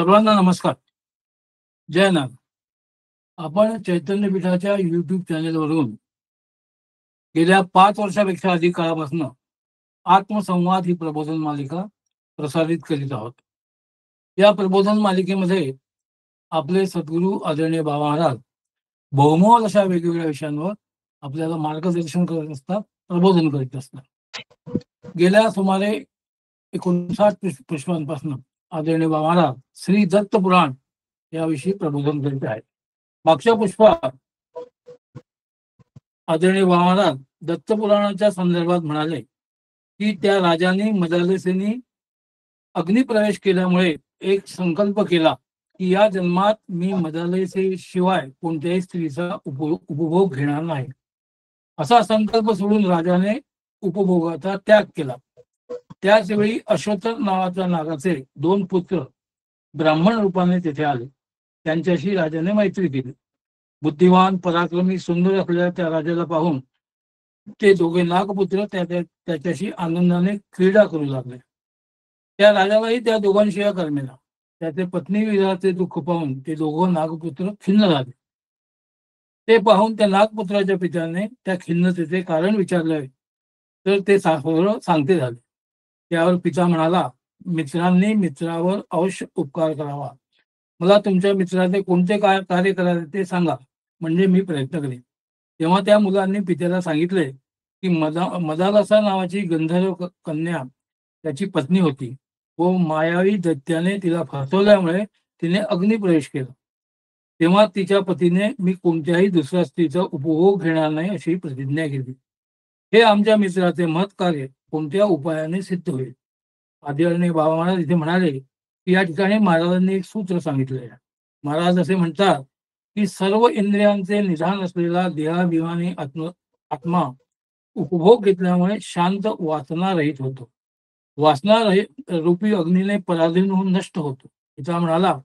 सर्वांना नमस्कार. जय नाग. आपण चैतन्य पीठाच्या YouTube चॅनेलवरून गेल्या 5 वर्षापेक्षा अधिक काळापासून आत्मसंवाद ही प्रबोधन मालिका प्रसारित करीत आहोत. या प्रबोधन मालिकेमध्ये आपले सद्गुरू आदरणीय बाबा महाराज बहुमोल अशा वेगवेगळ्या विषयांवर आपल्याला मार्गदर्शन करत असतात, प्रबोधन करीत असतात. गेल्या सुमारे 59 पुष्पांपासून आदरणीय बाबा महाराज श्री दत्त पुराण याविषयी प्रबोधन करीत आहेत. मागच्या पुष्पात आदरणीय बाबा महाराज दत्तपुराणाच्या संदर्भात म्हणाले की त्या राजाने मदालसेनी अग्निप्रवेश केल्यामुळे एक संकल्प केला की या जन्मात मी मदालसे शिवाय कोणत्याही स्त्रीचा उपभोग घेणार नाही. असा संकल्प सोडून राजाने उपभोगाचा त्याग केला. त्याच वेळी अश्वत्थ नावाच्या नागाचे 2 पुत्र ब्राह्मण रूपाने तेथे आले. त्यांच्याशी राजाने मैत्री केली. बुद्धिवान, पराक्रमी, सुंदर असलेल्या त्या राजाला पाहून ते दोघे नागपुत्र त्याच्याशी आनंदाने क्रीडा करू लागले. त्या राजालाही त्या दोघांशिवाय करमेना. त्याचे पत्नी विरहाचे दुःख पाहून ते दोघं नागपुत्र खिन्न झाले. ते पाहून त्या नागपुत्राच्या पित्याने त्या खिन्नतेचे कारण विचारले तर ते सांगते झाले. त्यावर पिता म्हणाला, मित्रांनी मित्रावर अवश्य उपकार करावा. मला तुमच्या मित्राचे कोणते कार्य करायचे ते सांगा, म्हणजे मी प्रयत्न करेन. तेव्हा त्या मुलांनी पित्याला सांगितले की मदालसा नावाची गंधर्व कन्या त्याची पत्नी होती व मायावी दैत्याने तिला फसवल्यामुळे तिने अग्निप्रवेश केला. तेव्हा तिच्या पतीने मी कोणत्याही दुसऱ्या स्त्रीचा उपभोग घेणार नाही अशी प्रतिज्ञा केली. हे आमच्या मित्राचे मत कार्य कोणत्या उपायाने सिद्ध होईल. आदरणीय बाबा महाराज इथे म्हणाले की या ठिकाणी महाराजांनी एक सूत्र सांगितले आहे. महाराज असे म्हणतात की सर्व इंद्रियांचे निधान असलेला देहाभिमानी आत्मा उपभोग घेतल्यामुळे शांत वासना रहित होतो. वासना रूपी अग्नीने पराधीन होऊन नष्ट होतो. तिचा म्हणाला,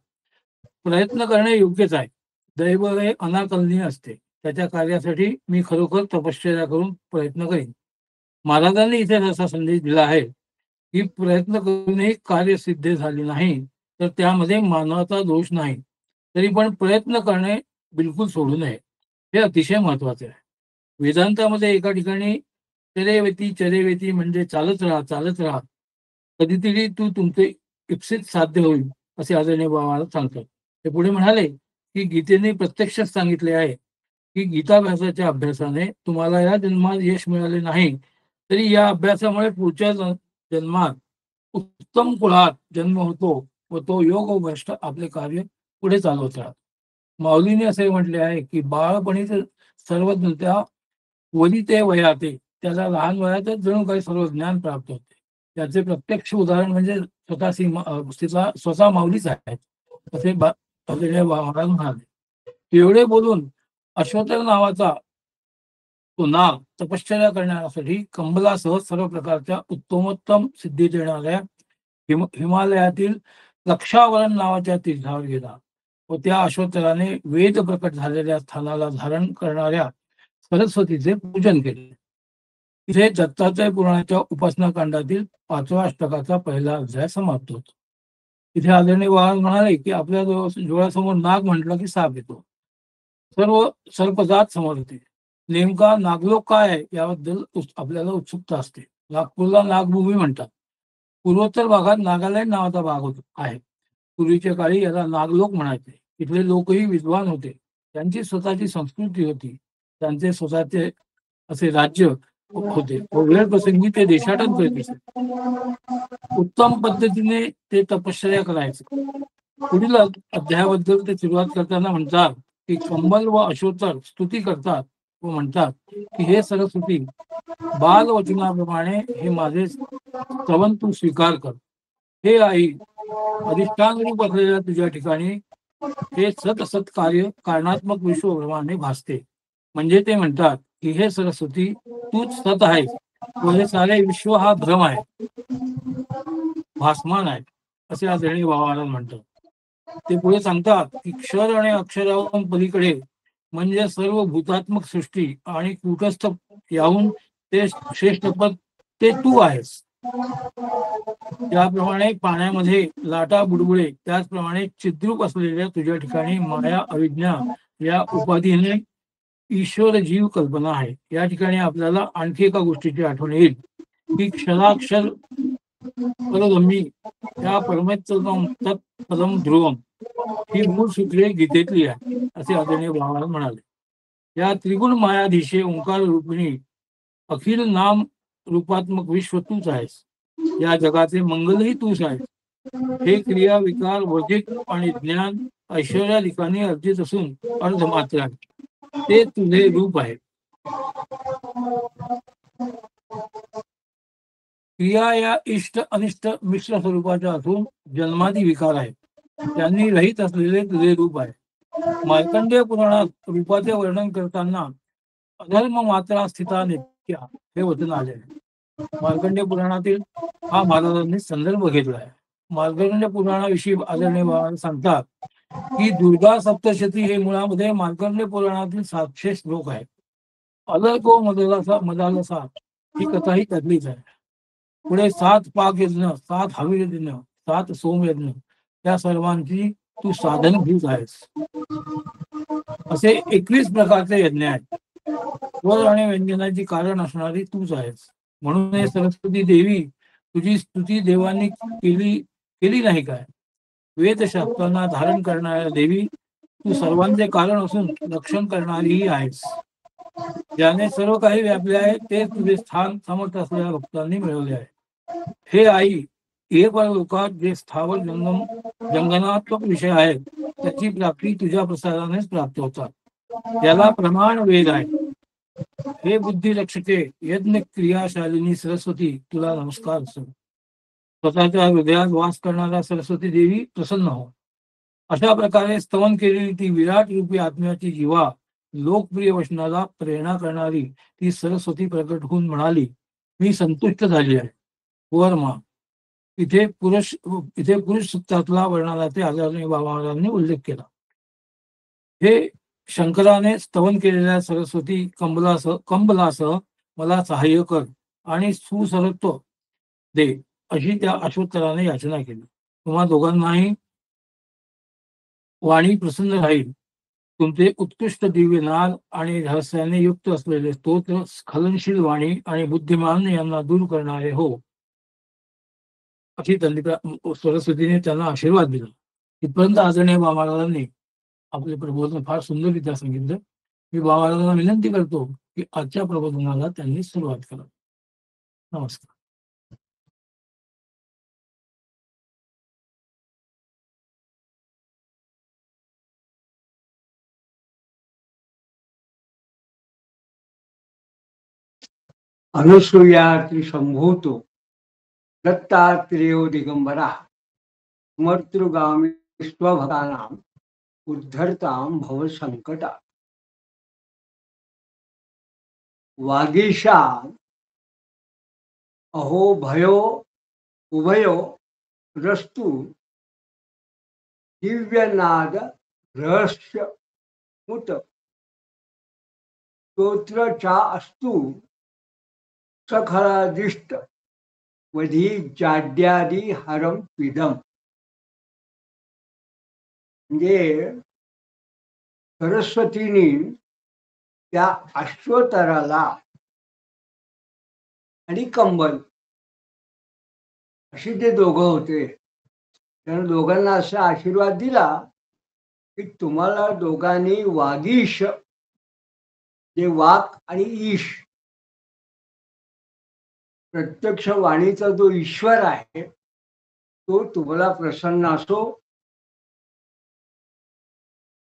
प्रयत्न करणे योग्यच आहे. दैव हे अनाकलनीय असते. त्याच्या कार्यासाठी मी खरोखर तपश्चर्या करून प्रयत्न करीन. महाराजांनी इथे असा संदेश दिला आहे की प्रयत्न करूनही कार्य सिद्ध झाले नाही तर त्यामध्ये मानवाचा दोष नाही. तरी पण प्रयत्न करणे बिलकुल सोडू नये. हे अतिशय महत्वाचे आहे. वेदांतामध्ये एका ठिकाणी चरेवेती म्हणजे चालत राहा, कधीतरी तुमचे इप्सित साध्य होईल असे आदरणीय बाबा सांगतात. ते पुढे म्हणाले की गीतेने प्रत्यक्षच सांगितले आहे की गीताभ्यासाच्या अभ्यासाने तुम्हाला या जन्मात यश मिळाले नाही तरी या अभ्यासामुळे पुढच्या जन्मात उत्तम कुळात जन्म होतो व तो योग भ्रष्ट आपले कार्य पुढे चालवत राहतो. माऊलीने असे म्हटले आहे की बाळपणीच सर्वज्ञता वरी ते वयाते, त्याला लहान वयातच जणू काही सर्व ज्ञान प्राप्त होते. त्याचे प्रत्यक्ष उदाहरण म्हणजे स्वतः माऊलीच आहेत असे महाराज म्हणाले. एवढे बोलून अश्वत्थ नावाचा तो नाग तपश्चर्या करण्यासाठी कंबलासह सर्व प्रकारच्या उत्तमोत्तम सिद्धी देणाऱ्या हिमालयातील लक्षावरण नावाच्या तीर्थावर गेला व त्या अश्वत्थाने वेद प्रकट झालेल्या स्थानाला धारण करणाऱ्या सरस्वतीचे पूजन केले. इथे दत्तात्रय पुराणाच्या उपासना कांडातील 5व्या अष्टकाचा पहिला अध्याय समाप्त होतो. इथे आदरणीय महाराज म्हणाले की आपल्या डोळ्यासमोर नाग म्हटलं की साप येतो. सर्व सर्पजात समोर येते. नेमका नागलोक काय आहे याबद्दल आपल्याला उत्सुकता असते. नागपूरला नागभूमी म्हणतात. पूर्वोत्तर भागात नागालँड नावाचा भाग आहे. पूर्वीच्या काळी याला नागलोक म्हणायचे. इथले लोकही विद्वान होते. त्यांची स्वतःची संस्कृती होती. त्यांचे स्वतःचे असे राज्य होते. वेळ प्रसंगी ते देशाटन करीत असत. उत्तम पद्धतीने ते तपश्चर्या करायचे. पुढील अध्यायाबद्दल ते सुरुवात करताना म्हणतात की कंबल व अश्वत्थर स्तुती करतात व म्हणतात की हे सरस्वती, बाल वचनाप्रमाणे हे माझे स्तवन तू स्वीकार कर. हे आई, अधिष्ठान रूप असलेल्या तुझ्या ठिकाणी हे सत कार्य कारणात्मक विश्वप्रमाणे भासते. म्हणजे ते म्हणतात की हे सरस्वती, तूच सत आहेस व हे सारे विश्व हा भ्रम आहे, भासमान आहे असे आदरणीय बाबा महाराज म्हणतात. ते पुढे सांगतात की क्षर आणि अक्षराहून पलीकडे म्हणजे सर्व भूतात्मक सृष्टी आणि कूटस्थ याहून ते श्रेष्ठ पद ते तू आहेस. ज्याप्रमाणे पाण्यामध्ये लाटा बुडबुडे त्याचप्रमाणे चिद्रूप असलेल्या तुझ्या ठिकाणी माया अविज्ञा या उपाधीने ईश्वर जीव कल्पना आहे. या ठिकाणी आपल्याला आणखी एका गोष्टीची आठवण येईल की क्षराक्षर परब्रह्मी या परमेत्तम तत्पदम ध्रुवम ही मूळ सूत्रे गीतेतली आहे, असे आदरणीय महाराज म्हणाले. या त्रिगुण मायाधीशे ओंकार रूपिणी अखिल नाम रूपात्मक विश्व तूच आहेस. या जगाचे मंगलही तूच आहेस. हे क्रिया विकार वर्जित आणि ज्ञान ऐश्वर्याधिकाने अर्जित असून अर्धमात्र आहे. ते तुझे रूप आहे. क्रिया या इष्ट अनिष्ट मिश्र स्वरूपाच्या असून जन्मादी विकार आहे. त्यांनी रहित असलेले तुझे रूप आहे. मार्कंडेय पुराणात रूपाचे वर्णन करताना अधर्म मात्रा स्थिता नित्या हे वचन आले आहे. मार्कंडेय पुराणातील हा महाराजांनी संदर्भ घेतला आहे. मार्कंडेय पुराणाविषयी आदरणीय सांगतात की दुर्गा सप्तशती हे मुळामध्ये मार्कंडेय पुराणातील 700 श्लोक आहेत. अलर्को मदालसा ही कथा ही त्यातलीच आहे. पुढे 7 पाक यज्ञ, 7 हवी यज्ञ, 7 सोम यज्ञ त्या सर्वांची तू साधनभूत आहेस. असे 21 प्रकारचे यज्ञ आहेत. स्वर आणि व्यंजनाची कारण असणारी तूच आहेस. म्हणून हे सरस्वती देवी तुझी स्तुती देवांनी केली नाही काय? वेदशास्त्रांना धारण करणाऱ्या देवी तू सर्वांचे कारण असून रक्षण करणारीही आहेस. ज्याने सर्व काही व्यापले आहे ते तुझे स्थान समर्थ असलेल्या भक्तांनी मिळवले आहे. हे आई, एक लोकात जे स्थावर जंगनात्मक विषय आहेत त्याची प्राप्ती तुझ्या प्रसादानेच प्राप्त होतात. त्याला प्रमाण वेद आहे. हे बुद्धी रक्षके यज्ञ क्रियाशालिनी सरस्वती तुला नमस्कार असो. स्वतःच्या हृदयात वास करणाऱ्या सरस्वती देवी प्रसन्न हो. अशा प्रकारे स्तवन केलेली ती विराट रूपी आत्म्याची जीवा लोकप्रिय वचनाला प्रेरणा करणारी ती सरस्वती प्रकट होऊन म्हणाली, मी संतुष्ट झाली आहे. वर्मा इथे पुरुष सूक्तातला वर्णनाचे आदरणीय बाबा महाराजांनी उल्लेख केला. हे शंकराने स्तवन केलेल्या सरस्वती कंबलासह मला सहाय्य कर आणि सुसरत्व दे अशी त्या अश्वत्थराने याचना केली. तुम्हा दोघांनाही वाणी प्रसन्न राहील. तुमचे उत्कृष्ट दिव्य नाद आणि रहस्याने युक्त असलेले स्तोत्र स्खलनशील वाणी आणि बुद्धिमान यांना दूर करणारे हो, अशी सरस्वतीने त्यांना आशीर्वाद दिला. इथपर्यंत आदरणीय बाबा महाराजांनी आपले प्रबोधन फार सुंदररित्या सांगितलं. मी बाबा महाराजांना विनंती करतो की आजच्या प्रबोधनाला त्यांनी सुरुवात करावी. नमस्कार. अनुसूया त्रिशंभूतो दत्तात्रेयो दिगंबरा स्मर्तृगामी स्वभक्तानां उद्धरतां भव संकटा. वागीशा अहो भयो उभयो रस्तु दिव्यनाद रहस्य मुत स्तोत्र चा अस्तु सखरादिष्ट वधी जाड्यादी हरम पिदम. म्हणजे सरस्वतीनी त्या अश्वतराला आणि कंबल अशी ते दोघं होते. त्यानं दोघांना असा आशीर्वाद दिला की तुम्हाला दोघांनी वागीश, जे वाक आणि ईश, प्रत्यक्ष वाणीचा जो ईश्वर आहे तो तुम्हाला प्रसन्न असो.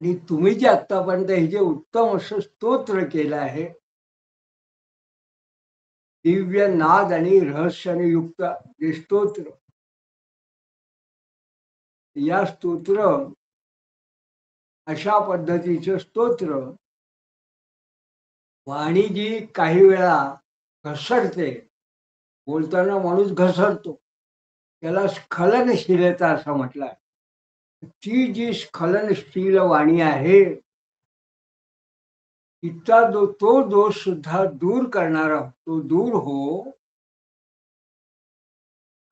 आणि तुम्ही जे आतापर्यंत हे जे उत्तम असं स्तोत्र केलं आहे, दिव्य नाद आणि रहस्याने युक्त जे स्तोत्र, या स्तोत्र अशा पद्धतीचं स्तोत्र वाणी जी काही वेळा घसरते, बोलताना माणूस घसरतो, त्याला स्खलनशीलता असं म्हटलंय. ती जी स्खलनशील वाणी आहे तिचा तो दोष सुद्धा दूर करणारा तो दूर हो,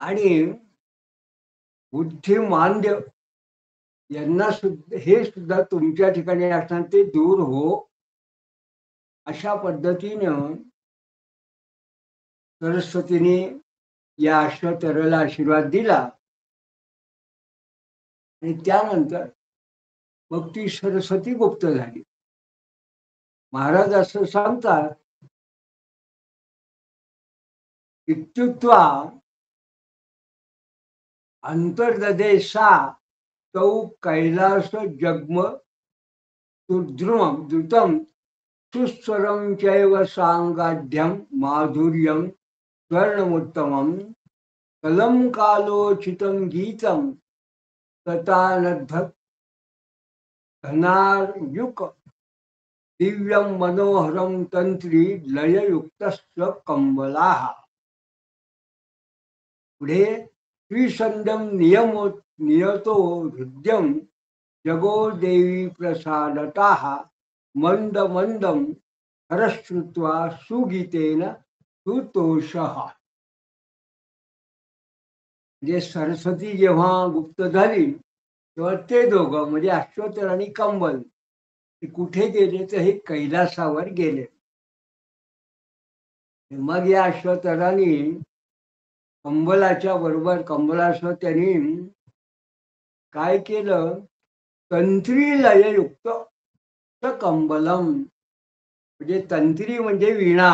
आणि बुद्धिमांद्य यांना सुद्धा हे सुद्धा तुमच्या ठिकाणी असताना ते दूर हो, अशा पद्धतीनं सरस्वतीने या अश्वत्थामाला आशीर्वाद दिला. आणि त्यानंतर मग ती सरस्वती गुप्त झाली. महाराज असं सांगतात, इत्युक्त्वा अंतर्ददे सा तौ कैलास जग्म द्रुतं सुस्वरं चैव सांगाढ्यं माधुर्यं स्वर्णमुत्तमं कलंकालोचितं गीतं तथानद्भक् धनार्युक दिव्यं मनोहरं तंत्री लययुक्तस्य कंबलाः. पुढे श्रीसंध्यं नियतो हृद्यं जगो देवी प्रसादताः मंद मंदम हरश्रुत्वा सुगीतेन सुतोषः. म्हणजे सरस्वती जेव्हा गुप्त झाली तेव्हा ते दोघं म्हणजे अश्वत्थर आणि कंबल ते कुठे गेले तर हे कैलासावर गेले. मग या अश्वत्थराने कंबलाच्या बरोबर कंबलासह त्यांनी काय केलं, तंत्री लययुक्त कंबलम म्हणजे तंत्री म्हणजे वीणा,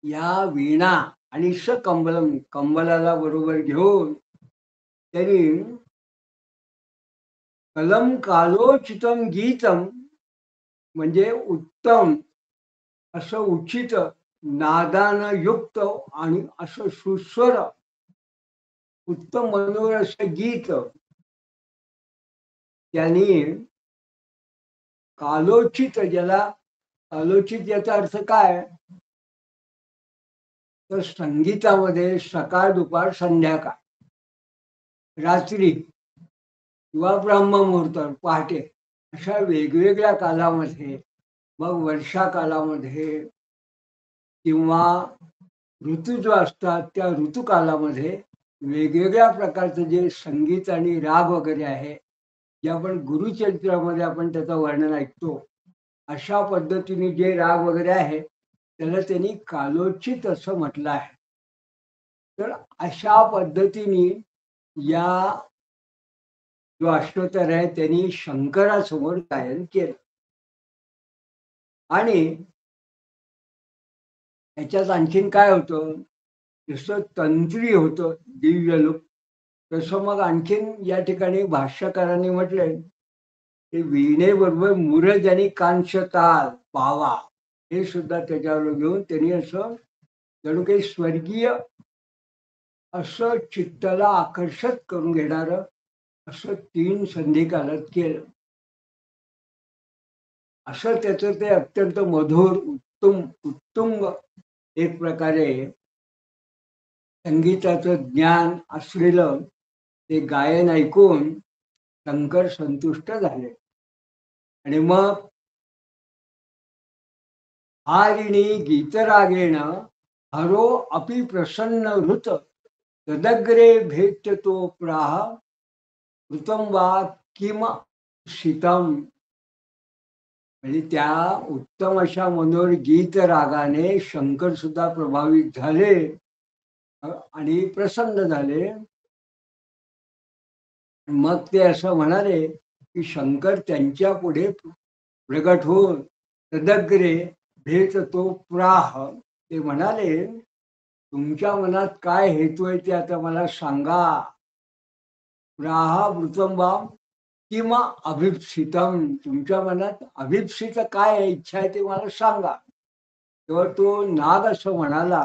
या वीणा आणि स कंबलम कंबलाला बरोबर घेऊन त्यांनी कलम कालोचितम गीतम म्हणजे उत्तम असं उचित नादानं युक्त आणि असं सुस्वर उत्तम मनोहर असं गीत त्यांनी कालोचित, ज्याला कालोचित याचा अर्थ काय तर संगीतामध्ये सकाळ दुपार संध्याकाळ रात्री किंवा ब्रह्ममुहूर्त पहाटे अशा वेगवेगळ्या कालामध्ये, मग वर्षा कालामध्ये किंवा ऋतू जो असतात त्या ऋतुकालामध्ये वेगवेगळ्या प्रकारचं जे संगीत आणि राग वगैरे आहे, जे आपण गुरुचरित्रामध्ये आपण त्याचं वर्णन ऐकतो, अशा पद्धतीने जे राग वगैरे आहे त्याला त्यांनी कालोचित असं म्हटलं आहे. तर अशा पद्धतीने या जो अश्वत्थर आहे त्यांनी शंकरासमोर गायन केलं. आणि याच्यात आणखीन काय होतं, जसं तंत्री होतं दिव्य लोक, तसं मग आणखीन या ठिकाणी भाष्यकारांनी म्हटलंय की वीणेबरोबर मुरज आणि कांशताल पावा हे सुद्धा त्याच्यावर घेऊन त्यांनी असं जणू काही स्वर्गीय असं चित्ताला आकर्षित करून घेणार असं 3 संधिकालात केलं. असं त्याचं ते अत्यंत मधुर उत्तुंग एक प्रकारे संगीताचं ज्ञान असलेलं ते गायन ऐकून शंकर संतुष्ट झाले. आणि मग हारिणी गीतरागेण हरो अपि प्रसन्न हृत तदग्रे भेट्यतो प्राह ऋतं वा किम शीतम. म्हणजे त्या उत्तम अशा मनोहर गीत रागाने शंकर सुद्धा प्रभावित झाले आणि प्रसन्न झाले. मग ते असं म्हणाले की शंकर त्यांच्या पुढे प्रगट होऊन तदग्रे भेट तो प्राह, ते म्हणाले तुमच्या मनात काय हेतू आहे ते आता मला सांगा. प्राह वृतंबा किंवा अभिप्सितम, तुमच्या मनात अभिप्सित काय आहे, इच्छा आहे ते मला सांगा. तेव्हा तो नाग असं म्हणाला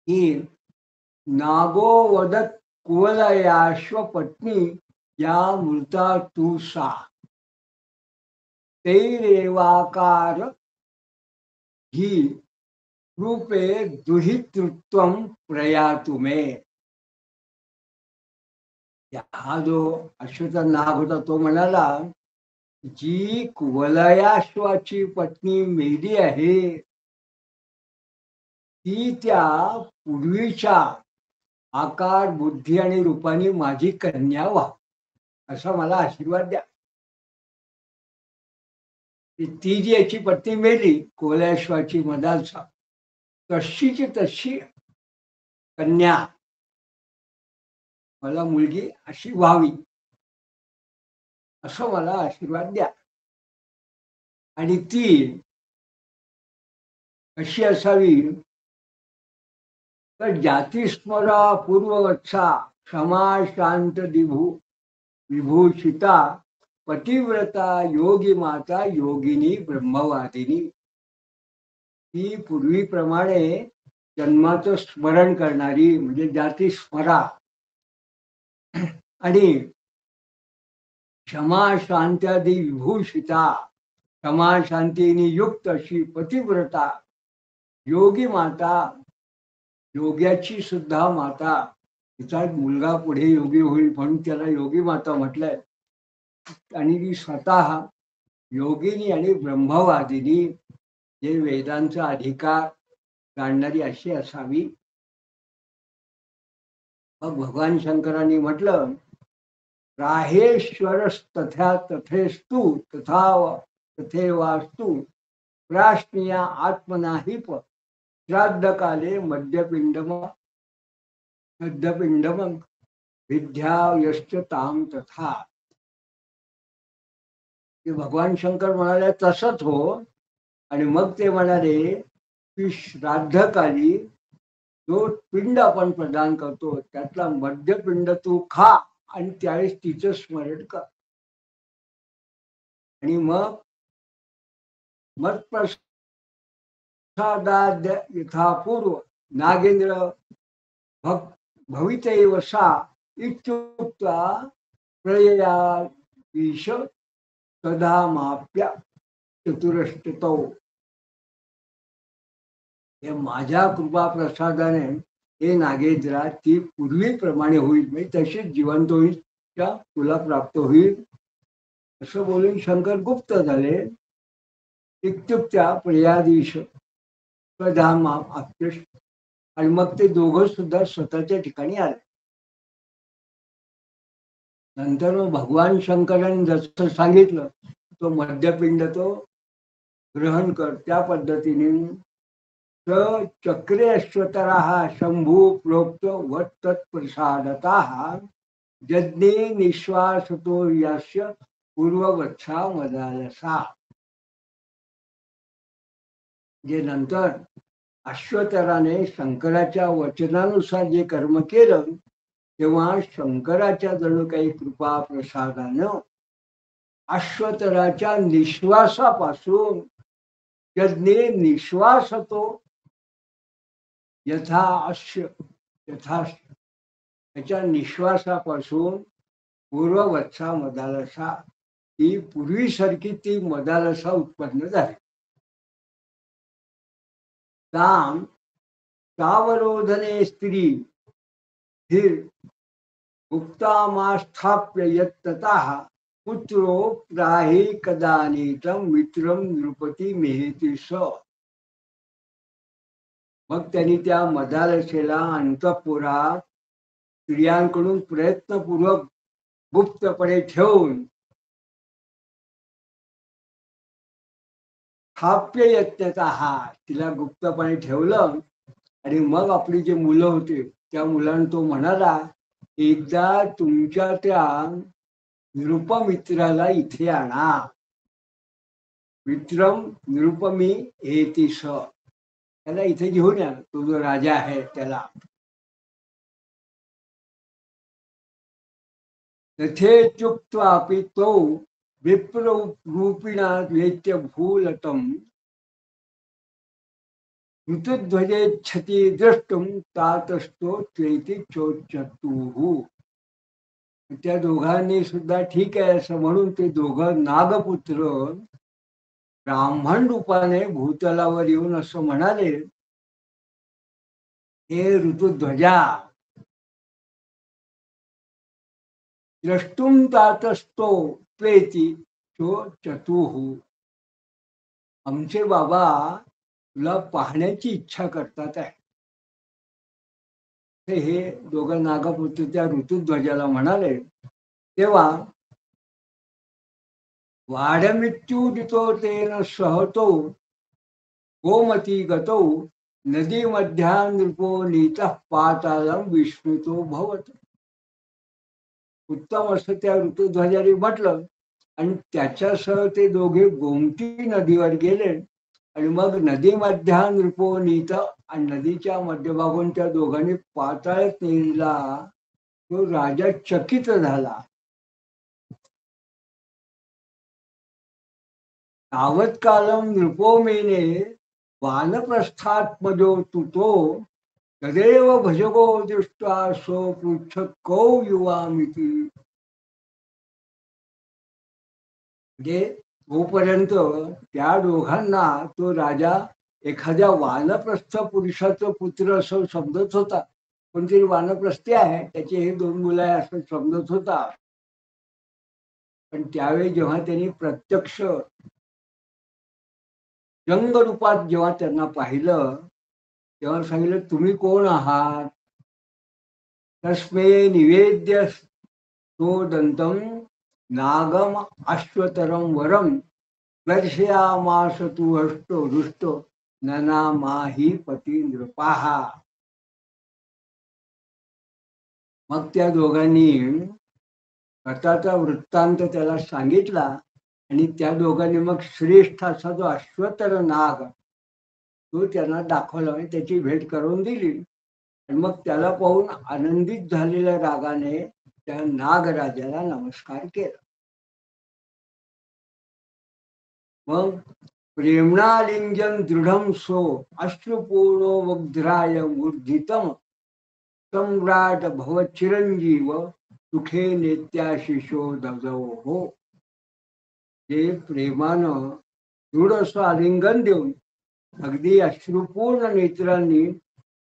की नागो वदत कुवलयाश्वपत्नी या मृता तू सा तैरेवाकार ही रूपे दुहितृत्वम प्रयातु मे. हा जो अश्वचा नाग होता तो म्हणाला जी कुवलयाश्वाची पत्नी मेली आहे ती त्या पूर्वीच्या आकार बुद्धी आणि रूपाने माझी कन्या व्हा, असा मला आशीर्वाद द्या. ती जी याची पत्नी मेली कोल्याश्वाची मदालसा, तशीची तशी कन्या मला मुलगी अशी व्हावी, असं मला आशीर्वाद द्या. आणि ती कशी असावी तर जातीस्मरा पूर्ववत्सा क्षमा शांत दिभू विभूषिता पतिव्रता योगी माता योगिनी ब्रह्मवादिनी. ही पूर्वीप्रमाणे जन्माचं स्मरण करणारी म्हणजे जाती स्मरा आणि क्षमा शांत्यादी विभूषिता, क्षमा शांतीने युक्त अशी पतिव्रता योगी माता, योग्याची सुद्धा माता. तिचा एक मुलगा पुढे योगी होईल म्हणून त्याला योगी माता म्हटलंय. आणि ती स्वतः योगिनी आणि ब्रह्मवादिनी, जे वेदांचा अधिकार जाणणारी अशी असावी. मग भगवान शंकरांनी म्हटलं राहेश्वरस्तथा तथेस्तु तथा तथेवास्तु प्राश्निया आत्मनाहि श्राद्ध काले मध्यपिंडम विद्यायश्च ताम तथा. ते भगवान शंकर म्हणाले तसंच हो. आणि मग ते म्हणाले की श्राद्धकाली जो पिंड आपण प्रदान करतो त्यातला मध्यपिंड तू खा आणि त्यावेळेस तिचं स्मरण कर. आणि मग मत्प्रसादाद्य यथापूर्व नागेंद्र भवितैव सा इत्युक्त्वा प्रययाधीश तदा माप्य चतुरष्टतौ. हे माझ्या कृपा प्रसादाने हे नागेंद्रा ती पूर्वीप्रमाणे होईल, म्हणजे तशीच जिवंत होईल, त्या तुला प्राप्त होईल. असं बोलून शंकर गुप्त झाले. इत्युक्त्या प्रियाधीश प्रधान आप्यश. आणि मग ते दोघं सुद्धा स्वतःच्या ठिकाणी आले. नंतर मग भगवान शंकरांनी जसं सांगितलं तो मध्यपिंड तो ग्रहण कर. त्या पद्धतीने चक्रे अश्वतराः शंभू प्रोक्त वत्तत्प्रसादतः यज्ञे निश्वासतो यस्य पूर्ववत्सा मदालसा. जे नंतर अश्वतराने शंकराच्या वचनानुसार जे कर्म केलं तेव्हा शंकराच्या जणू काही कृपा प्रसादानं अश्वतराच्या निश्वासापासून यज्ञे निश्वासतो यथा अश्य यथा त्याच्या निश्वासापासून पूर्ववत्सा मदालसा, ही पूर्वीसारखी ती मदालसा उत्पन्न झाली. ताम तावरोधने स्त्री धीर उक्तामास्थाप्य यत्ततः पुत्रो प्राहि कदानीतम मित्रम नृपती मेहेती स. मग त्यांनी त्या मदालसेला अंतपुरात स्त्रियांकडून प्रयत्नपूर्वक गुप्तपणे ठेवून स्थाप्य यत्नतः तिला गुप्तपणे ठेवलं. आणि मग आपली जे मुलं होते त्या मुलांना तो म्हणाला एकदा तुमच्या त्या निरुपमित्राला इथे आणा. मित्रम निरुपमी हेती स, त्याला इथे घेऊन या, तो जो राजा आहे त्याला. तथेत्युक्त्वापि तो विप्ररूपिणा वेत्य भूलतम ऋतुध्वजेच्छति द्रष्टुम तातस्तो त्वेति चोच्चतुः. त्या दोघांनी सुद्धा ठीक आहे असं म्हणून ते दोघं नागपुत्र ब्राह्मण रूपाने भूतलावर येऊन असं म्हणाले हे ऋतुध्वजा द्रष्टुम तातस्तो त्वेति चोच्चतुः. आमचे बाबा तुला पाहण्याची इच्छा करतात आहे. हे दोघं नागपुत्र त्या ऋतुध्वजाला म्हणाले. तेव्हा वाढमित्युदितो तेन सहतो गोमती गतौ नदी मध्या नृपो नीतः पाताळं विस्मृतो भवत. उत्तम असं त्या ऋतुध्वजाने म्हटलं आणि त्याच्यासह ते दोघे गोमती नदीवर गेले आणि मग नदी मध्या नृपो नीत आणि नदीच्या मध्यभागून त्या दोघांनी पाताळात नेला. तो राजा चकित झाला. तावत कालम नृपोमेने वानप्रस्थात्मजो तुतो तदेव भजगो दृष्टा सो पृच्छ कौ युवामिती. म्हणजे तोपर्यंत त्या दोघांना तो राजा एखाद्या वानप्रस्थ पुरुषाचं पुत्र असं समजत होता. कोणतरी वानप्रस्थी आहे, त्याचे हे दोन मुलं आहे असं समजत होता. पण त्यावेळी जेव्हा त्यांनी प्रत्यक्ष जंग रूपात जेव्हा त्यांना पाहिलं तेव्हा सांगितलं, तुम्ही कोण आहात? तस्मे निवेद्य तो दंतम नागम अश्वतरम वरम दर्शयामास तू हष्टो रुष्टो ननामाही पती नृपाहा. मग त्या दोघांनी कथाचा वृत्तांत त्याला सांगितला आणि त्या दोघांनी मग श्रेष्ठ असा जो अश्वतर नाग तो त्यांना दाखवला आणि त्याची भेट करून दिली. आणि मग त्याला पाहून आनंदित झालेल्या रागाने त्या नागराजाला नमस्कार केला. मग प्रेमणालिंगन दृढम सो अश्रुपूर्णो वग्ध्राय मूर्धितम सम्राट भव चिरंजीव सुखे नेत्याशिषो दजो हो. हे प्रेमानं दृढ असं आलिंगन देऊन अगदी अश्रुपूर्ण नेत्रांनी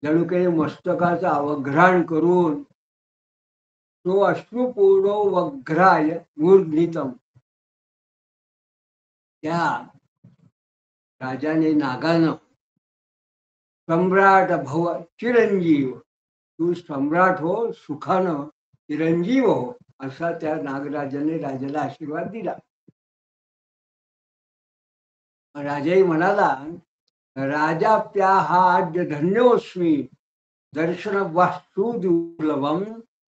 जणू काही मस्तकाचं अवघ्राण करून तो अश्रुपूर्ण वग्राय मूर्धितम त्या राजाने नागानं सम्राट भव चिरंजीव, तू सम्राट हो, सुखानं चिरंजीव हो, असा त्या नागराजाने राजाला आशीर्वाद दिला. राजाही म्हणाला, राजाप्याहाद्य धन्योस्मी दर्शन वास्तु दुर्लभम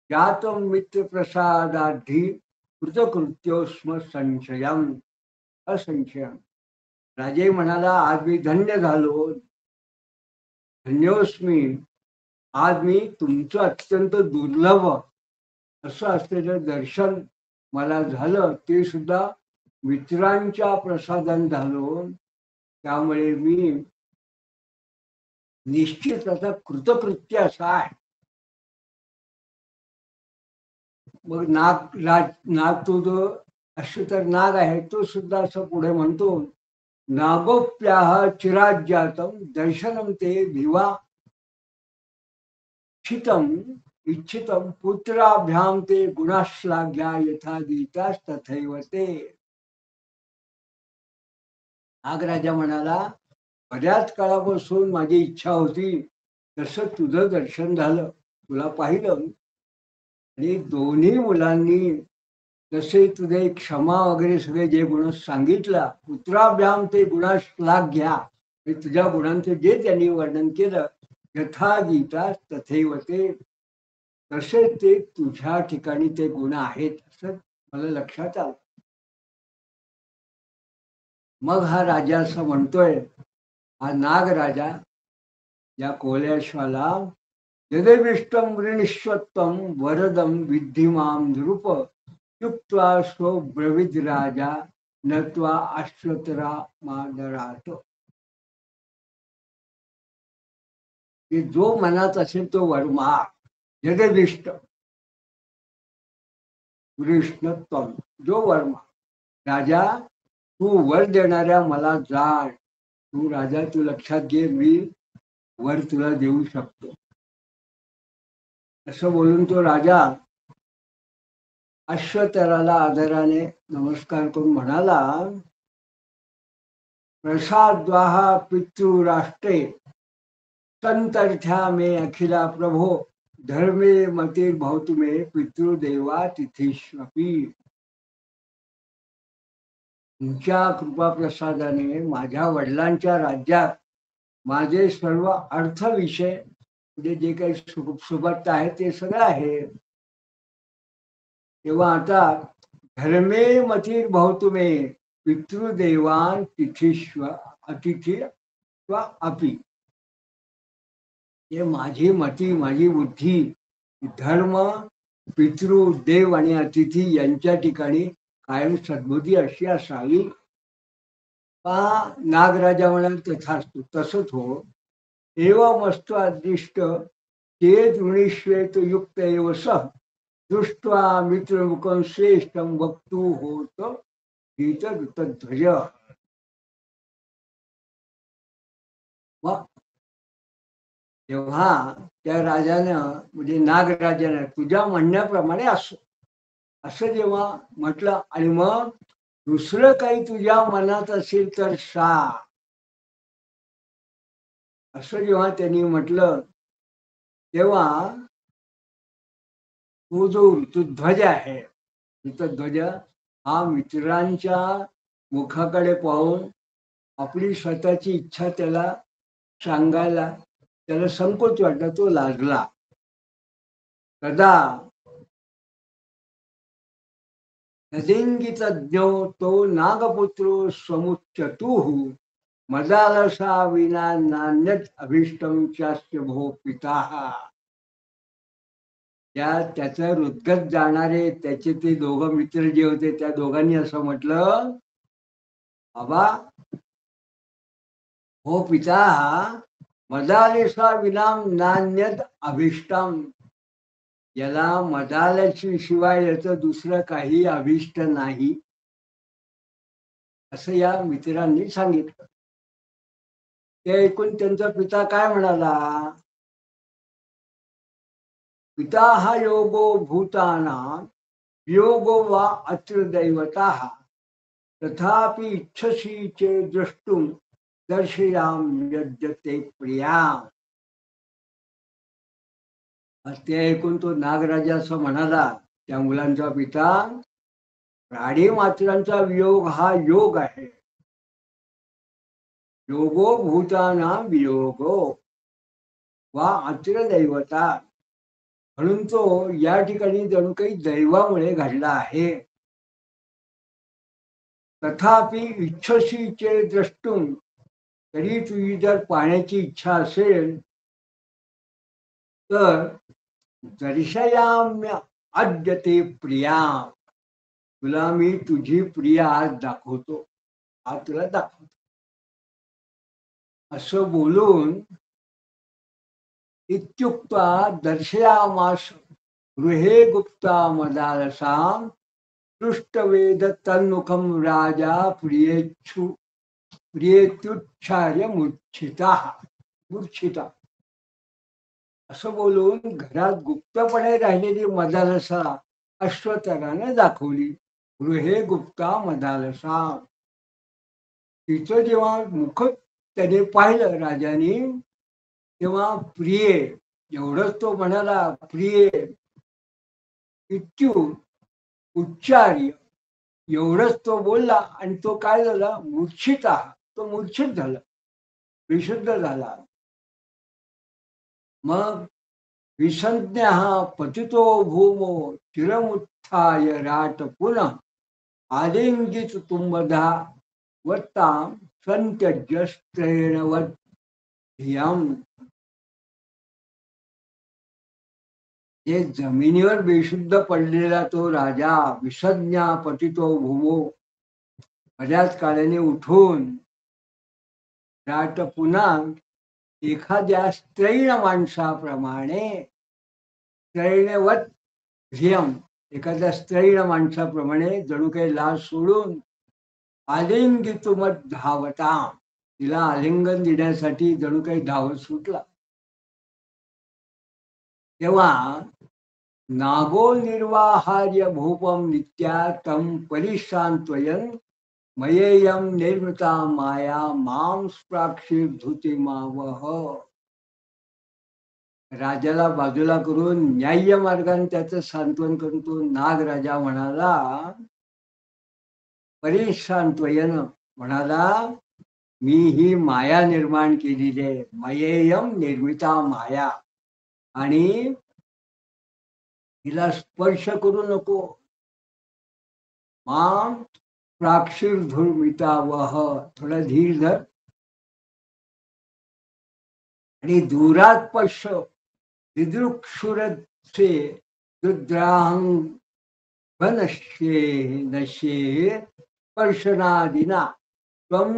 जातम मित्र प्रसादाधी कृतकृत्योस्म संशयम असंशयम. राजाही म्हणाला, आज मी धन्य झालो, धन्योस्मी, आज मी तुमचं अत्यंत दुर्लभ असं असलेलं दर्शन मला झालं, ते सुद्धा मित्रांच्या प्रसादान झालो. त्यामुळे मी निश्चित आता कृतकृत्य असा आहे. मग नाग तो जो अश्वतर नाग आहे तो सुद्धा असं पुढे म्हणतो, नागोप्याह चिराज्यातम दर्शनम ते भिवा इच्छितम पुत्राभ्याम ते गुणाश्लाघ्या यथा गीतास तथैव ते. नागराजा म्हणाला, बऱ्याच काळापासून माझी इच्छा होती तसं तुझं दर्शन झालं, तुला पाहिलं आणि दोन्ही मुलांनी जसे तुझे क्षमा वगैरे सगळे जे गुण सांगितला, पुत्राभ्याम ते गुणाश्लाघ्या, तुझ्या गुणांचे जे त्यांनी वर्णन केलं, यथा गीता तथैव ते, तसे ते तुझ्या ठिकाणी ते गुण आहेत असं मला लक्षात आलं. मग हा राजा असं म्हणतोय, हा नागराजा या कोल्याश्वाला, यदेविष्टम वृणीश्वत्तम वरदम विद्धिमाम नृप युक्त्वा स्व ब्रविद राजा नत्वा अश्वतरा मादरात. जो मनात असेल तो वर माग. यदेविष्ट वृष्णत्तम, जो वर माग. राजा, तू वर देणाऱ्या मला जाण, तू राजा, तू लक्षात घे, मी वर तुला देऊ शकतो. असं बोलून तो राजा अश्वतराला आदराने नमस्कार करून म्हणाला, प्रसाद्वाहा पितृराष्ट्रे संतर्थ्या मे अखिला प्रभो धर्मे मतिर्भवतु मे पितृदेवा तिथीष्वपी. तुमच्या कृपाप्रसादाने माझ्या वडिलांच्या राज्यात माझे सर्व अर्थ विषय म्हणजे जे काही सुबत्त आहे ते सगळं आहे. तेव्हा आता धर्मे मतिर्भवतु मे पितृदेवान तिथीश्व अतिथी वा अपि. हे माझी मती माझी बुद्धी धर्म पितृ देव आणि अतिथी यांच्या ठिकाणी कायम सद्बुद्धी अशी असावी. पहा नागराजा म्हणाल तथास्तु तसंच हो. एवमस्तु अदृष्ट चेत ऋणीश्वेत युक्त एव सह दृष्ट्वा मित्रमुखं श्रेष्ठं वक्तु होत गीतध्वज. तेव्हा त्या राजानं म्हणजे नागराजानं तुझ्या म्हणण्याप्रमाणे असो असं जेव्हा म्हटलं आणि मग दुसरं काही तुझ्या मनात असेल तर सांग असं जेव्हा त्यांनी म्हटलं तेव्हा तो जो ऋतुध्वज आहे ऋतुध्वज हा मित्रांच्या मुखाकडे पाहून आपली स्वतःची इच्छा त्याला सांगायला त्याला संकोच वाटला. तो लाजला. कदा तदेंगितज्ञो तो नागपुत्रो समुच्चतुः मदालसा विना नान्यत अभिष्टम चास्य भो पिता. त्याचं हृदगत जाणारे त्याचे ते दोघं मित्र जे होते त्या दोघांनी असं म्हटलं बाबा हो पिता मदालसा विना नान्यत अभिष्टम. याला मदालशी शिवाय याचं दुसरं काही अभिष्ट नाही असं या मित्रांनी सांगितलं. ते ऐकून त्यांचा पिता काय म्हणाला. पिता हा योगो भूतानां योगो वा अत्र दैवतः तथापि इच्छसी चे द्रष्टुम दर्शयाम यद्यते प्रियाम. ते ऐकून तो नागराजा असं म्हणाला त्या मुलांचा पिता प्राणी मात्रांचा वियोग हा योग आहे. योगो भूतानां वियोगो वा अत्र दैवता. म्हणून तो या ठिकाणी जणू काही दैवामुळे घडला आहे. तथापि इच्छसीचे द्रष्टुम. तरी तुझी जर पाहण्याची इच्छा असेल तर दर्शयाम्य अद्य ते प्रिया. तुला मी तुझी प्रिया आज दाखवतो. आज तुला दाखवतो असं बोलून इत्युक्ता दर्शयामास गृहे गुप्ता मदालसाम पृष्ठवेद तन्मुखम राजा प्रियेत्युच्छार्य मूर्छिता. असं बोलून घरात गुप्तपणे राहिलेली मदालसा अश्वत्थाने दाखवली. गृहे गुप्ता मदालसा. तिचं जेव्हा मुख त्याने पाहिलं राजाने तेव्हा प्रिय एवढंच तो म्हणाला प्रिय इत्यू उच्चार्य एवढंच तो बोलला आणि तो काय झाला मूर्छित. तो मूर्छित झाला विशुद्ध झाला. मग विसंज्ञ पतितो भूमो चिरमुत्थाय राट पुनः आलिंगित तुंबधा वत्ताम संत्यज्य स्त्रेणवत धियम. हे जमिनीवर बेशुद्ध पडलेला तो राजा विसंज्ञा पतितो भूमो बऱ्याच काळाने उठून राट पुन्हा एखाद्या स्त्रैण माणसाप्रमाणे स्त्रैणवत धियम एखाद्या स्त्रैण माणसाप्रमाणे जणू काही लाज सोडून आलिंगितुमत धावता. तिला आलिंगन देण्यासाठी जणू काही धावत सुटला. तेव्हा नागो निर्वाहार्य भूपम नित्या तम परिशांत्वयन मयेयं निर्मृता माया मां स्प्राक्षिर्धुती मावह. राजाला बाजूला करून न्याय्य मार्गाने त्याचं सांत्वन करून तो नागराजा म्हणाला, परिशांत्वयन म्हणाला, मी ही माया निर्माण केलेली आहे, मयेयम निर्मिता माया, आणि हिला स्पर्श करू नको. मां प्राक्षिर्धुर्मितावह, थोडा धीर धर आणि दूरात पश्य विदृक्षुरसे रुद्रांग नश्ये नश्ये स्पर्शनादिना त्वं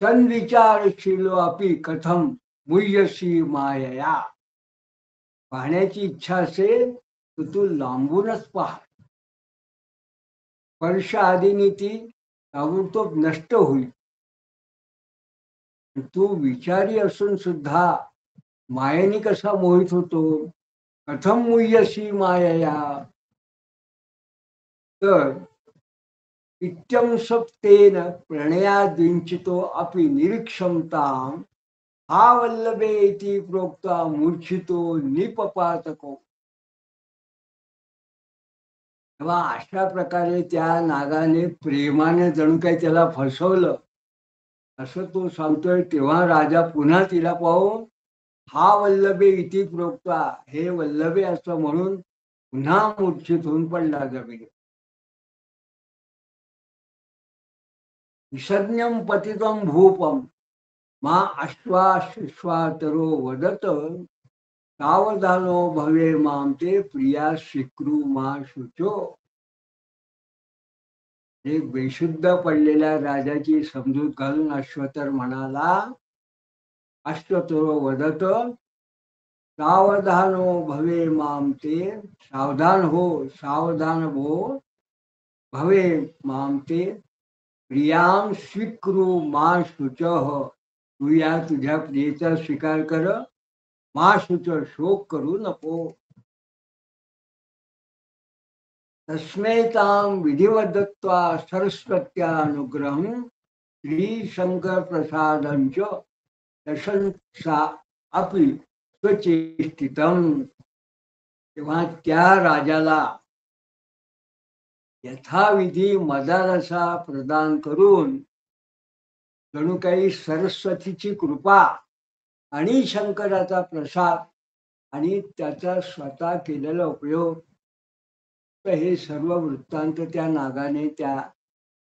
तन्विचारशीलो अपि कथम मुह्यसी मायया. पाहण्याची इच्छा असेल तर तू लांबूनच पाह. स्पर्श आदीने ती ताबडतोब नष्ट होईल. तू विचारी असून सुद्धा मायेने कसा मोहित होतो. कथम मुह्यसी मायया. तर इत्यं सप्तेन प्रणयाद्विंचितो अपि निरीक्षमतां हा वल्लभे इति प्रोक्ता मूर्छितो निपपातको. तेव्हा अशा प्रकारे त्या नागाने प्रेमाने जणू काही त्याला फसवलं असं तो सांगतोय. तेव्हा राजा पुन्हा तिला पाहून हा वल्लभे इति प्रोक्ता, हे वल्लभे असं म्हणून पुन्हा मूर्छित होऊन पडला जमिनीत. विसज्ञं पतितं भूपं मा अश्वाश्वातरो वदत सावधानो भवे मां ते प्रिया स्वीकृ मा शुचो. एक बेशुद्ध पडलेल्या राजाची समजूत घालून अश्वतर म्हणाला, अश्वतरो वदत सावधानो भवे मां ते, सावधान हो, सावधान हो, भवे मां ते प्रियां स्वीकृ मा शुचः. तू या तुझ्या प्रियेचा स्वीकार कर, मा शुच, शोक करू नको. तस्मै तां विधिवदत्वा सरस्वत्यानुग्रहं श्रीशंकर प्रसादंच प्रशंसा अपि स्वचेष्टितम्. तेव्हा त्या राजाला यथाविधी मदारसा प्रदान करून जणू काही सरस्वतीची कृपा आणि शंकराचा प्रसाद आणि त्याचा स्वतः केलेला उपयोग, तर हे सर्व वृत्तांत त्या नागाने त्या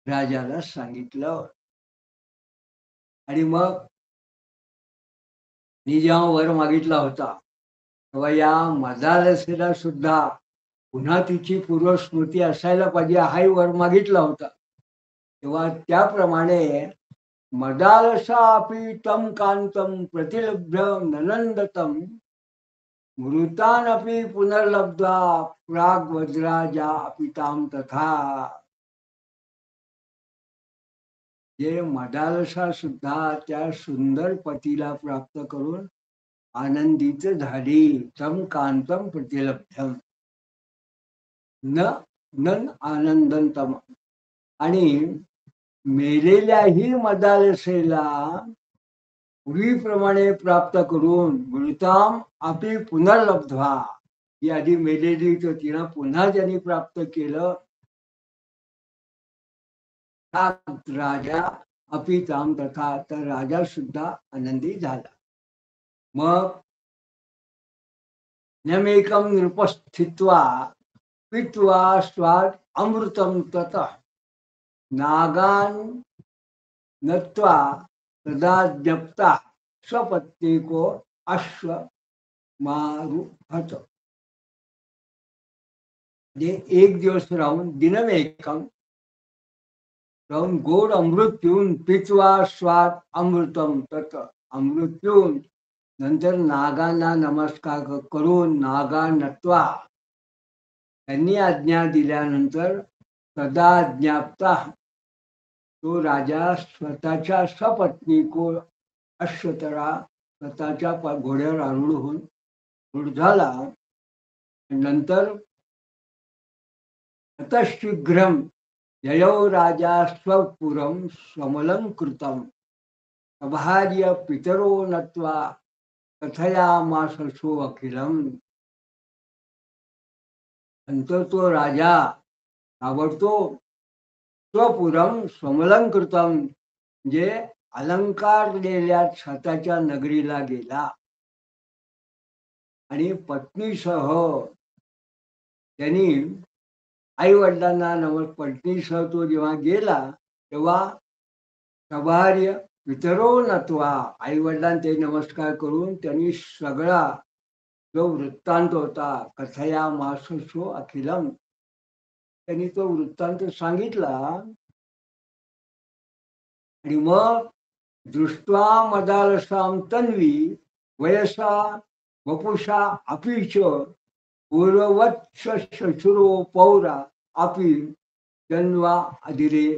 राजाला सांगितलं. आणि मग मी जेव्हा वर मागितला होता तेव्हा या मदालसेला सुद्धा पुन्हा तिची पूर्वस्मृती असायला पाहिजे, हाही वर मागितला होता. तेव्हा त्याप्रमाणे मदालसापि तं कांतं प्रतिलभ्य ननंदतं मृतानपि पुनर्लब्ध्वा प्राग्वज्राजा अपि तां तथा. जे मदालसा सुद्धा त्या सुंदर पतीला प्राप्त करून आनंदित झाली. तम कांतम प्रतिलब्धम न नन आनंदंतम. आणि मेलेल्याही मदालसेला पूर्वीप्रमाणे प्राप्त करून मृताम अपि पुनर्लब्ध्वा, ही आधी मेलेली तर तिला पुन्हा त्यांनी प्राप्त केलं. राजा अपि ताम तथा, तर राजा सुद्धा आनंदी झाला. मग नमेकं नृपस्थित्वा पित्वा स्वाद अमृतं ततः नागान नत्वा तदा ज्ञप्ता स्वपत्नीको अश्व मारुहत. म्हणजे एक दिवस राहून दिनमेकं राहून गोड अमृत पिऊन पित्वा स्वाद अमृतम तत, अमृत पिऊन नंतर नागांना नमस्कार करून नागा नत्वा, त्यांनी आज्ञा दिल्यानंतर सदा ज्ञाप्ता, तो राजा स्वतःच्या स्वपत्नी को अश्वतरा, स्वतःच्या घोड्यावर आरूढ होऊन रूढ झाला. नंतर अतः शीघ्रम ययौ राजा स्वपुरं समलंकृतं अभार्य पितरो नत्वा कथयामाससो अखिलम. नंतर तो राजा ताबडतोब स्वपुरम समलंकृतम म्हणजे अलंकारलेल्या स्वतःच्या नगरीला गेला आणि पत्नीसह त्यांनी आई वडिलांना पत्नीसह तो जेव्हा गेला तेव्हा सभार्य पितरो नत्वा आई वडिलांना ते नमस्कार करून त्यांनी सगळा जो वृत्तांत होता कथया माससो अखिलम त्यांनी तो वृत्तांत सांगितला. आणि मग दृष्ट्वा मदालसां तन्वी वयसा वपुषा अपीच पूर्ववत शशुरो पौरा अपि जन्वा अधिरे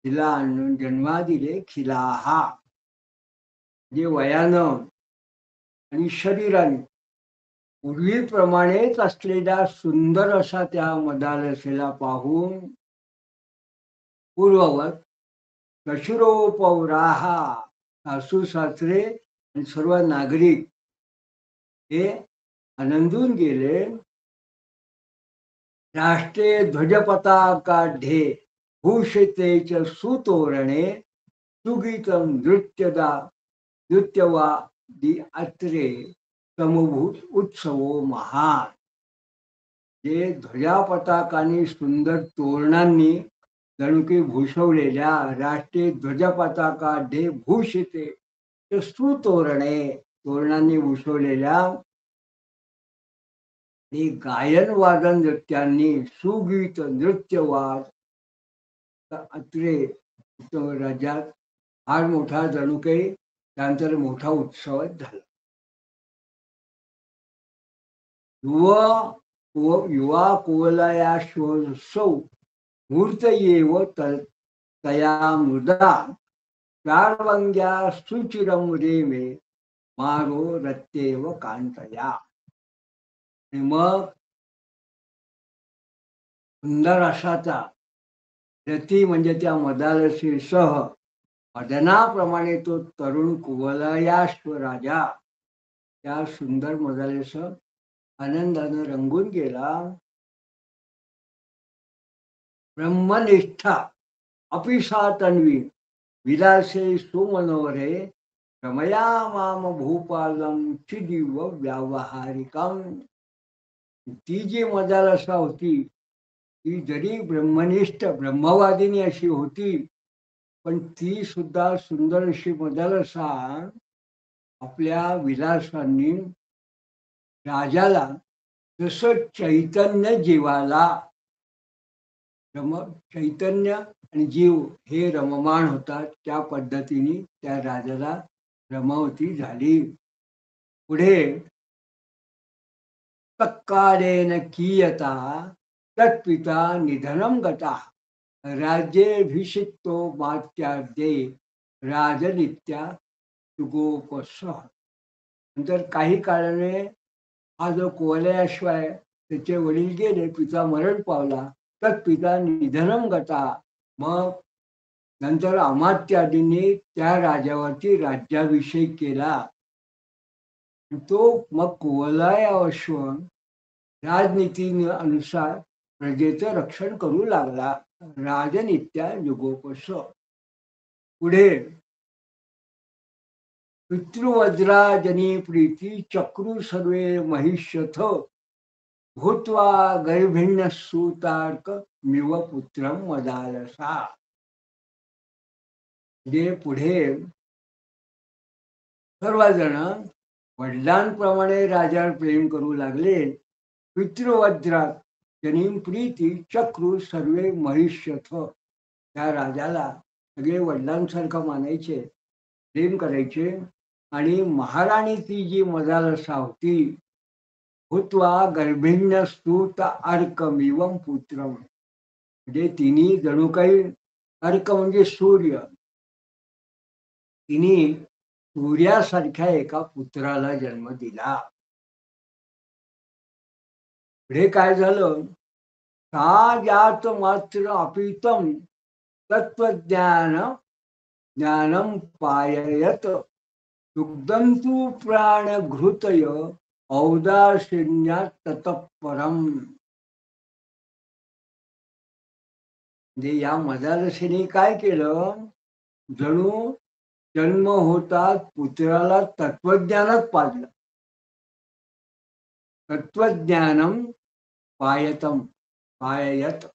खिला जन्मादिरे खिलाहा. जे वयानं आणि शरीराने पूर्वीप्रमाणेच असलेल्या सुंदर असा त्या मदालसेला पाहून पूर्ववत शशुरोपौराहा सासू सासरे आणि सर्व नागरिक हे आनंदून गेले. राष्ट्रे ध्वजपताकाढ्ये भूषिते च सुतोरणे सुगीत नृत्यवादी अत्रे समभूत उत्सवो महान. जे ध्वजा पताकानी सुंदर तोरणांनी जणुकी भूषवलेल्या राष्ट्रीय ध्वजपताकाढ्ये भूषिते सुतोरणे तोरणांनी भूषवलेल्या गायन वादन नृत्यांनी सुगीत नृत्यवाद अत्रे राज्यात फार मोठा जणू काही त्यानंतर मोठा उत्सव झाला. युवा कुवलयाश्वसौ मूर्त येव तया मृदा चारवंग्या सुचिरम रेमे मारो रत्तेव कांतया. मग सुंदर असाचा रती म्हणजे त्या मदालसेसह मदनाप्रमाणे तो तरुण कुवलयाश्व राजा त्या सुंदर मदालसेसह आनंदानं रंगून गेला. ब्रह्मनिष्ठा अपिसा तन्वी विलासे सुमनोरे रमया माम भूपालम चिदिव व्यावहारिकम. ती जी मदालसा होती ती जरी ब्रह्मनिष्ठ ब्रह्मवादिनी अशी होती पण ती सुद्धा सुंदर अशी मदालसा आपल्या विलासांनी राजाला जसं चैतन्य जीवाला चैतन्य आणि जीव हे रममाण होतात त्या पद्धतीने त्या राजाला रमावती झाली. पुढे तत्कालेन कियता तत्पिता निधनम गता राज्येभिषिक्तो मात्यार्दे राजनित्या युगोपस. नंतर काही काळाने हा जो कुवलयाश्व आहे त्याचे वडील गेले, पिता मरण पावला. तत्पिता निधनम गता. मग नंतर अमात्यादींनी त्या राजावरती राज्याभिषेक केला. तो मग कुवलयाश्व राजनीतीनुसार प्रजेचं रक्षण करू लागला. राजनित्या युगोपस. पुढे पितृवज्राजनी प्रीती चक्रू सर्वे महिष्यथ भूत्वा गर्भिण्य सुतार्क मिव पुत्रम मदालसा. जे पुढे सर्वजण वडिलांप्रमाणे राजावर प्रेम करू लागले. पितृवज्रात जनी प्रीती चक्रू सर्वे महिष्यथ. त्या राजाला सगळे वडिलांसारखं मानायचे, प्रेम करायचे. आणि महाराणी ती जी मदालसा होती भूत्वा गर्भिण्य स्तूत अर्कमिवम पुत्रम. म्हणजे तिने जणू काही अर्क म्हणजे सूर्य, तिने सूर्यासारख्या एका पुत्राला जन्म दिला. पुढे काय झालं सा जात मात्र अपितम तत्वज्ञान ज्ञानम पाययत दुग्धं तु प्राणघृतय औदासीन्यात ततःपरम. म्हणजे या मदालसेने काय केलं, जणू जन्म होतात पुत्राला तत्वज्ञानात पाजलं. तत्वज्ञानम पायतम पाययत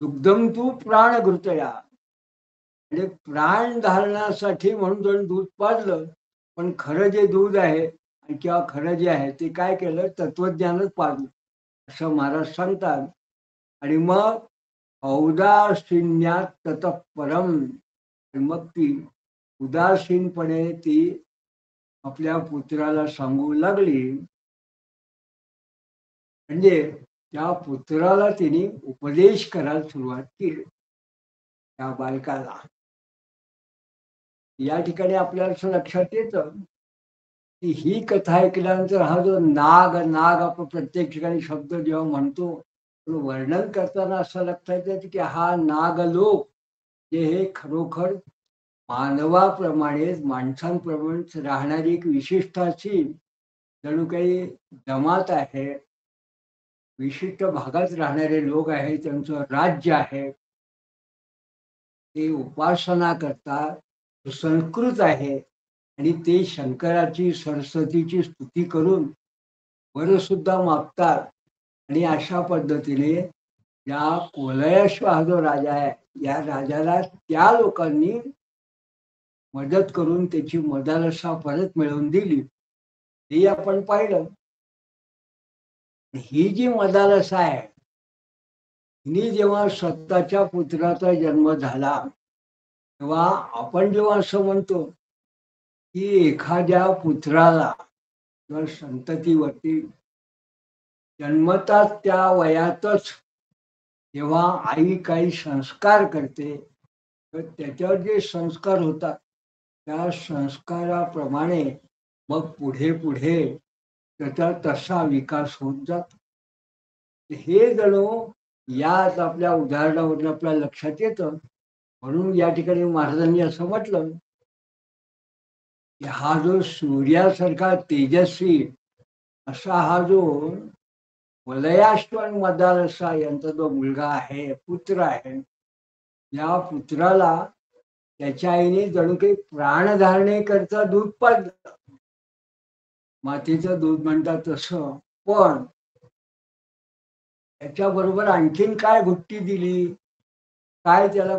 दुग्धम तू प्राणघृतया. म्हणजे प्राण धारणासाठी म्हणून जण दूध पाजलं, पण खरं जे दूध आहे किंवा खरं जे आहे ते काय केलं, तत्वज्ञानच पाजलं असं महाराज सांगतात. आणि मग औदासीन्यात ततः परम. मग ती उदासीनपणे ती आपल्या पुत्राला सांगू लागली. म्हणजे त्या पुत्राला तिने उपदेश करायला सुरुवात केली त्या बालकाला. या ठिकाणी आपल्याला असं लक्षात येतं की ही कथा ऐकल्यानंतर हा जो नाग नाग आपण प्रत्येक ठिकाणी शब्द जेव्हा म्हणतो, वर्णन करताना असं लक्षात येतं की हा नागलोक जे हे खरोखर मानवाप्रमाणेच माणसांप्रमाणेच राहणारी एक विशिष्ट अशी जणू काही जमात आहे, विशिष्ट भागात राहणारे लोक आहेत, त्यांचं राज्य आहे, ते उपासना करतात, संस्कृत आहे आणि ते शंकराची सरस्वतीची स्तुती करून वर सुद्धा मागतात. आणि अशा पद्धतीने या कोलयाश्व हा जो राजा आहे, या राजाला त्या लोकांनी मदत करून त्याची मदालसा परत मिळवून दिली, हे आपण पाहिलं. ही जी मदालसा आहे, हिने जेव्हा स्वतःच्या पुत्राचा जन्म झाला, तेव्हा आपण जेव्हा असं म्हणतो की एखाद्या पुत्राला किंवा संततीवरती जन्मताच त्या वयातच जेव्हा आई काही संस्कार करते, तर त्याच्यावर जे संस्कार होतात त्या संस्काराप्रमाणे मग पुढे पुढे त्याचा तसा विकास होत जातो. हे जणू याच आपल्या उदाहरणावरून आपल्या लक्षात येतं. म्हणून या ठिकाणी महाराजांनी असं म्हटलं की हा जो सूर्यासारखा तेजस्वी असा हा जो वलयाश्व आणि मदालसा यांचा जो मुलगा आहे, पुत्र आहे, या पुत्राला त्याच्या आईने जणू काही प्राणधारणेकरता दूध पाजलं, मातेचं दूध म्हणतात तसं. पण त्याच्याबरोबर आणखीन काय घुट्टी दिली, काय त्याला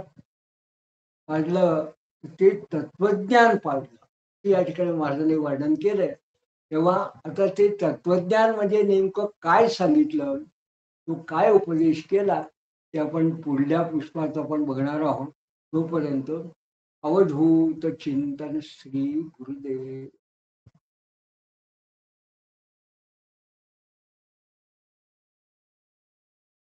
पाजलं, ते तत्वज्ञान पाजलं. या ठिकाणी महाराजांनी वर्णन केलंय. तेव्हा आता ते तत्वज्ञान म्हणजे नेमकं काय सांगितलं, तो काय उपदेश केला, ते आपण पुढल्या पुष्पात आपण बघणार आहोत. तोपर्यंत अवधूत चिंतन श्री गुरुदेव.